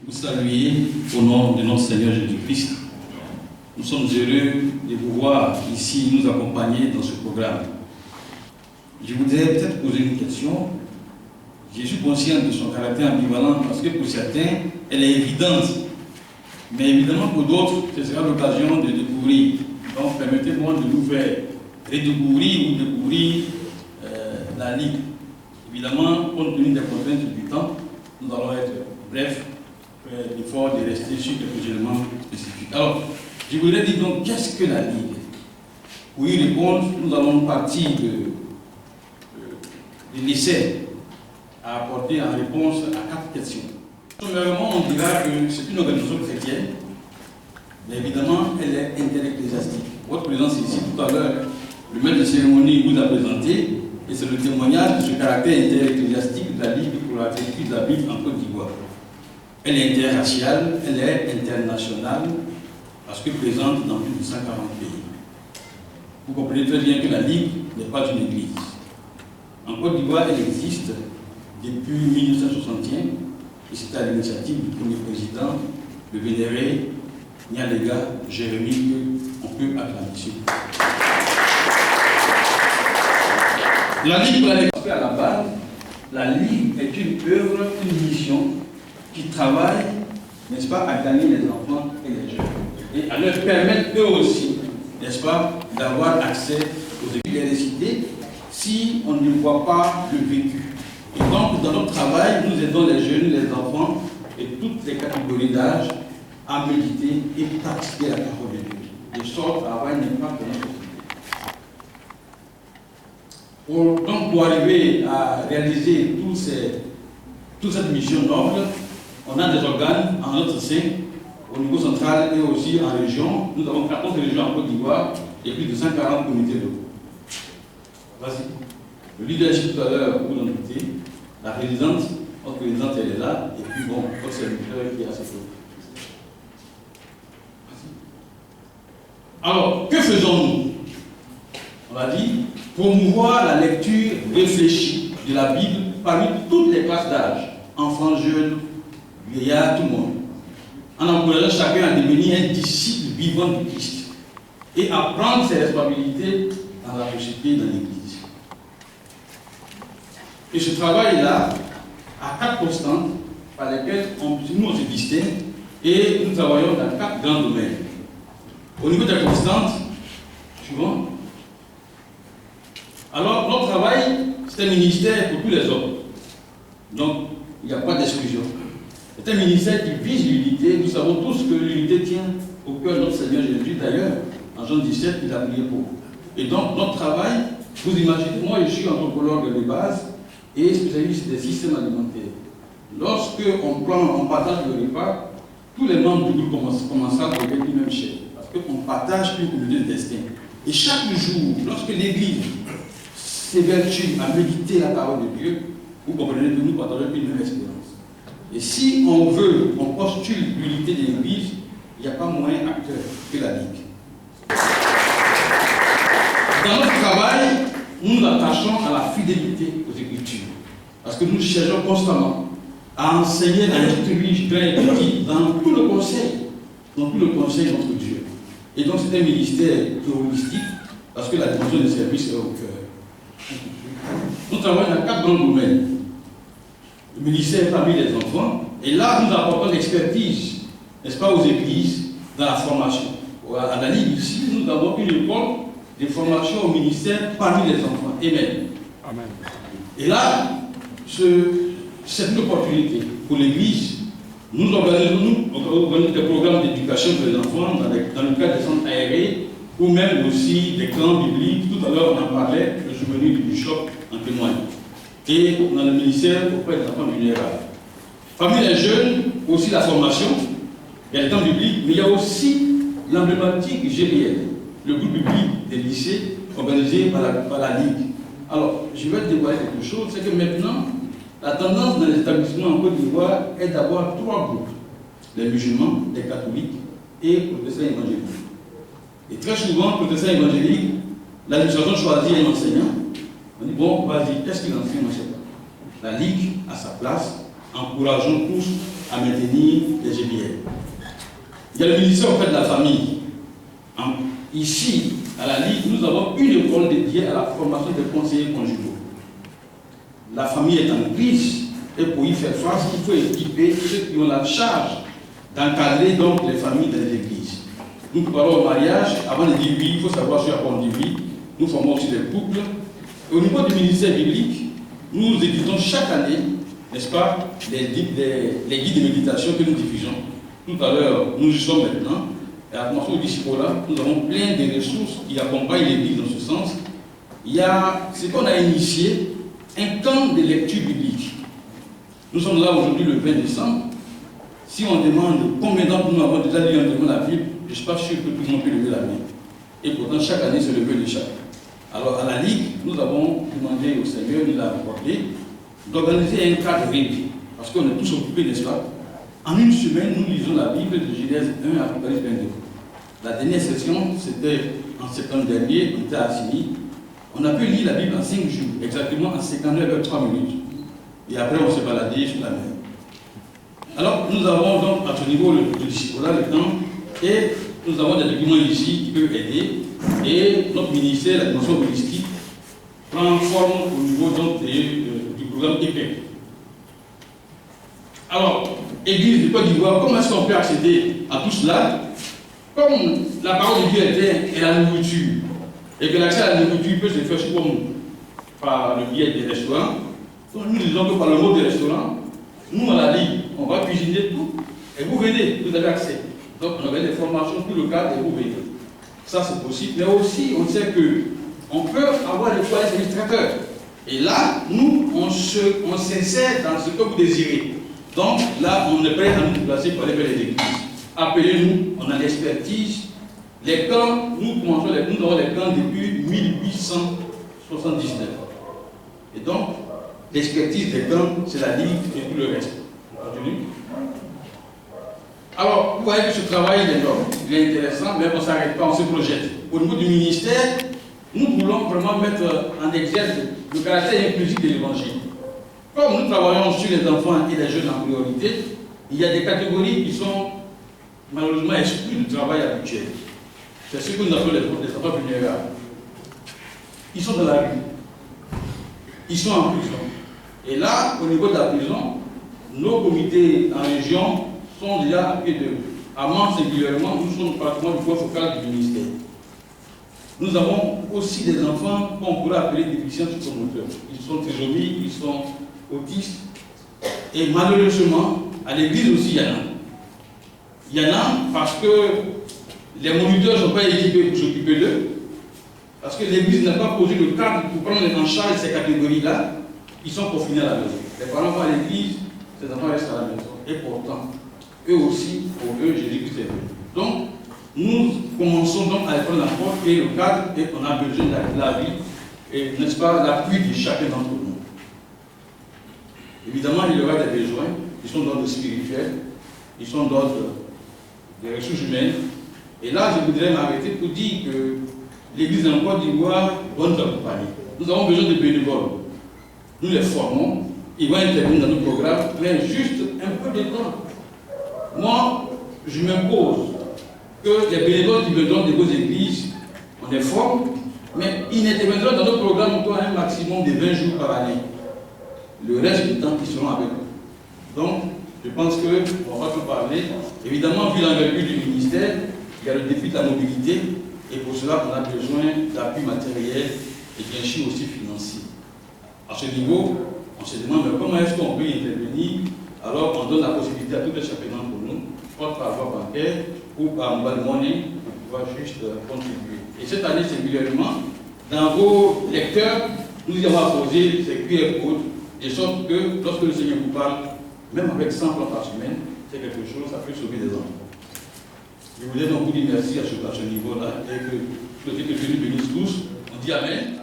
vous saluer au nom de notre Seigneur Jésus-Christ. Nous sommes heureux de vous voir ici nous accompagner dans ce programme. Je voudrais peut-être poser une question. Je suis conscient de son caractère ambivalent parce que pour certains, elle est évidente. Mais évidemment pour d'autres, ce sera l'occasion de découvrir. Donc permettez-moi de nous faire redécouvrir ou découvrir la Ligue. Évidemment, compte tenu des contraintes du temps, nous allons être brefs, faire l'effort de rester sur quelques éléments spécifiques. Alors, je voudrais dire donc, qu'est-ce que la Ligue? Pour y répondre, nous allons partir de l'essai à apporter en réponse à 4 questions. Premièrement, on dira que c'est une organisation chrétienne, mais évidemment, elle est interecclésiastique. Votre présence ici tout à l'heure, le maître de cérémonie vous a présenté, et c'est le témoignage de ce caractère interecclésiastique de la Ligue pour la lecture de la Bible en Côte d'Ivoire. Elle est interraciale, elle est internationale, parce que présente dans plus de 140 pays. Vous comprenez très bien que la Ligue n'est pas une église. En Côte d'Ivoire, elle existe depuis 1961, et c'est à l'initiative du premier président, le vénéré Nyalega Jérémie, qu'on peut acclamer. La Ligue, pour la à la base, la Ligue est une œuvre, une mission qui travaille, n'est-ce pas, à gagner les enfants et les jeunes. Et à leur permettre eux aussi, n'est-ce pas, d'avoir accès aux études et récités si on ne voit pas le vécu. Et donc, dans notre travail, nous aidons les jeunes, les enfants et toutes les catégories d'âge à méditer et pratiquer la parole de Dieu, de sorte à avoir un impact dans notre vie. Donc, pour arriver à réaliser toute cette mission noble, on a des organes en notre sein, au niveau central et aussi en région. Nous avons 14 régions en Côte d'Ivoire et plus de 140 comités locaux. Vas-y. Le leadership tout à l'heure, vous l'en doutez. La présidente, notre présidente, elle est là. Et puis bon, votre serviteur qui est à ses côtés. Alors, que faisons-nous? On va dire, promouvoir la lecture réfléchie de la Bible parmi toutes les classes d'âge, enfants, jeunes, vieillards, tout le monde, en encourageant chacun à devenir un disciple vivant du Christ et à prendre ses responsabilités dans la société, dans l'Église. Et ce travail-là a 4 constantes par lesquelles nous on se distingue et nous travaillons dans 4 grands domaines. Au niveau des constantes, suivant. Alors, notre travail, c'est un ministère pour tous les hommes. Donc, il n'y a pas d'exclusion. C'est un ministère qui vise l'unité. Nous savons tous que l'unité tient au cœur de notre Seigneur Jésus. D'ailleurs, en Jean 17, il a prié pour. Et donc, notre travail, vous imaginez, moi je suis anthropologue de base et spécialiste des systèmes alimentaires. Lorsque on partage le repas, tous les membres du groupe commencent à trouver une même chair. Parce qu'on partage une communauté de destin. Et chaque jour, lorsque l'Église s'évertue à méditer la parole de Dieu, vous comprenez que nous partageons une même expérience. Et si on veut, on postule l'unité de l'Église, il n'y a pas moins acteur que la Ligue. Dans notre travail, nous nous attachons à la fidélité aux Écritures. Parce que nous cherchons constamment à enseigner, à instruire grand et petit dans tout le conseil de notre Dieu. Et donc c'est un ministère théologistique, parce que la dimension des services est au cœur. Nous travaillons dans 4 grands domaines. Le ministère parmi les enfants, et là nous apportons l'expertise, n'est-ce pas, aux églises, dans la formation. À la Ligue ici, nous avons une école de formation au ministère parmi les enfants. Amen. Amen. Et là, c'est une opportunité pour l'Église. Nous organisons des programmes d'éducation pour les enfants dans le cadre des centres aérés ou même aussi des camps bibliques. Tout à l'heure, on en parlait, le souvenir du bishop en témoigne. Et dans le ministère auprès des enfants vulnérables. Parmi les jeunes, aussi la formation, il y a les camps bibliques, mais il y a aussi l'emblématique GBL, le groupe biblique des lycées organisé par la Ligue. Alors, je vais te dévoiler quelque chose, c'est que maintenant, la tendance dans les établissements en Côte d'Ivoire est d'avoir 3 groupes. Les musulmans, les catholiques et les protestants évangéliques. Et très souvent, protestants évangéliques, l'administration choisit un enseignant. On dit, bon, vas-y, qu'est-ce qu'il enseigne, on ne sait pas. La Ligue, à sa place, encourageons tous à maintenir les GBL. Il y a le ministère auprès de la famille. Ici, à la Ligue, nous avons une école dédiée à la formation des conseillers conjugaux. La famille est en crise et pour y faire face, il faut équiper ceux qui ont la charge d'encadrer donc les familles dans les églises. Nous parlons au mariage, avant de dire oui, il faut savoir sur la on dit oui. Nous formons aussi des couples. Et au niveau du ministère biblique, nous éditons chaque année, n'est-ce pas, les guides de méditation que nous diffusons. Tout à l'heure, nous y sommes maintenant. Et à la formation du disciple-là, nous avons plein de ressources qui accompagnent l'Église dans ce sens. Il y a ce qu'on a initié, un camp de lecture biblique. Nous sommes là aujourd'hui le 20 décembre. Si on demande combien d'entre nous avons déjà lu entièrement la Bible, je ne suis pas sûr que tout le monde peut lever la main. Et pourtant, chaque année, c'est le vœu de chacun. Alors, à la Ligue, nous avons demandé au Seigneur, nous l'a accordé, d'organiser un cadre régulier. Parce qu'on est tous occupés, n'est-ce pas? En une semaine, nous lisons la Bible de Genèse 1 à Apocalypse 22. La dernière session, c'était en septembre dernier, on était à Assini. On a pu lire la Bible en 5 jours, exactement en 59h03 minutes. Et après, on s'est baladé sur la mer. Alors, nous avons donc à ce niveau le disciple-là, le temps, et nous avons des documents ici qui peuvent aider. Et notre ministère, la dimension holistique, prend forme au niveau donc du programme EPEC. Alors, Église de Côte d'Ivoire, comment est-ce qu'on peut accéder à tout cela? Comme la parole de Dieu est la nourriture, et que l'accès à la nourriture peut se faire sous forme par le biais des restaurants, donc nous disons que par le mot des restaurants, nous à la Ligue, on va cuisiner tout, et vous venez, vous avez accès. Donc on avait des formations pour le cadre et vous venez. Ça c'est possible, mais aussi on sait qu'on peut avoir des foyers administrateurs. Et là, nous, on s'insère dans ce que vous désirez. Donc là, on est prêt à nous déplacer pour aller vers les églises. Appelez-nous, on a l'expertise. Les camps, nous avons les camps depuis 1879. Et donc, l'expertise des camps, c'est la Ligue et tout le reste. On continue. Alors, vous voyez que ce travail, il est intéressant, mais on ne s'arrête pas, on se projette. Au niveau du ministère, nous voulons vraiment mettre en exergue le caractère inclusif de l'évangile. Comme nous travaillons sur les enfants et les jeunes en priorité, il y a des catégories qui sont malheureusement exclues du travail habituel. C'est ce que nous appelons les enfants vulnérables. Ils sont dans la rue. Ils sont en prison. Et là, au niveau de la prison, nos comités en région sont déjà à pied d'œuvre. À Mans singulièrement, nous sommes pratiquement du point focal du ministère. Nous avons aussi des enfants qu'on pourrait appeler déficients psychomoteurs. Ils sont trisomiques, ils sont autistes. Et malheureusement, à l'église aussi, il y en a. Il y en a parce que les moniteurs ne sont pas équipés pour s'occuper d'eux. Parce que l'église n'a pas posé le cadre pour prendre en charge ces catégories-là. Ils sont confinés à la maison. Les parents vont à l'église, ces enfants restent à la maison. Et pourtant, eux aussi, pour eux, Jésus-Christ est venu. Donc, nous commençons donc à prendre la porte et le cadre, et on a besoin de la vie, et n'est-ce pas, l'appui de chacun d'entre nous. Évidemment, il y aura des besoins qui sont d'ordre spirituel, qui sont d'ordre des ressources humaines. Et là, je voudrais m'arrêter pour dire que l'Église en Côte d'Ivoire doit nous accompagner. Nous avons besoin de bénévoles. Nous les formons, ils vont intervenir dans nos programmes, mais juste un peu de temps. Moi, je m'impose que les bénévoles qui me donnent de vos églises, on les forme, mais ils n'interviendront dans nos programmes qu'un maximum de 20 jours par année. Le reste du temps, ils seront avec nous. Donc, je pense qu'on va tout parler. Évidemment, vu l'envergure du ministère, il y a le défi de la mobilité, et pour cela, on a besoin d'appui matériel et bien sûr aussi financier. À ce niveau, on se demande comment est-ce qu'on peut y intervenir. Alors, on donne la possibilité à tous les chapelains pour nous, soit par voie bancaire ou par mobile money, pour pouvoir juste contribuer. Et cette année, singulièrement, dans vos lecteurs, nous y avons posé ces QR codes, de sorte que lorsque le Seigneur vous parle, même avec 100 francs par semaine, c'est quelque chose, ça peut sauver des enfants. Je voulais donc vous dire merci à ce niveau-là et que Dieu bénisse tous. On dit Amen.